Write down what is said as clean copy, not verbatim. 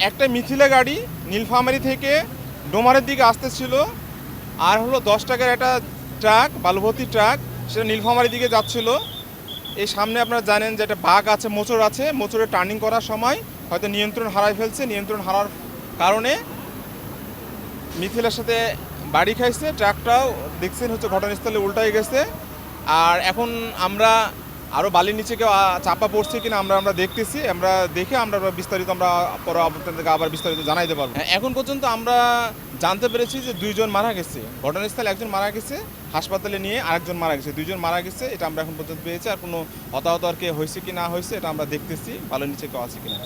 একটা মিথিলা গাড়ি নীলফামারী থেকে ডোমারের দিকে আসতেছিল, আর হলো 10 টাকার একটা ট্রাক, বালুভর্তি ট্রাক, সেটা নীলফামারীর দিকে যাচ্ছিল। এই সামনে আপনারা জানেন যে একটা বাঘ আছে, মোচড় আছে, মোচড়ে টার্নিং করার সময় হয়তো নিয়ন্ত্রণ হারায় ফেলছে। নিয়ন্ত্রণ হারার কারণে মিথিলার সাথে বাড়ি খাইছে। ট্রাকটাও দেখছেন হচ্ছে ঘটনাস্থলে উল্টাই গেছে। আর এখন আমরা আরও বালির নিচে কেউ চাপা পড়ছে কিনা আমরা দেখতেছি। আমরা দেখে আমরা বিস্তারিত আমরা পরে আপনাদেরকে আবার বিস্তারিত জানাইতে পারবো। এখন পর্যন্ত আমরা জানতে পেরেছি যে 2 জন মারা গেছে, ঘটনাস্থলে 1 জন মারা গেছে, হাসপাতালে নিয়ে আরেকজন মারা গেছে, 2 জন মারা গেছে। এটা আমরা এখন পর্যন্ত পেয়েছি। আর কোনো হতাহত আর কে হয়েছে কি না হয়েছে এটা আমরা দেখতেছি, বালির নিচে কেউ আছে কিনা।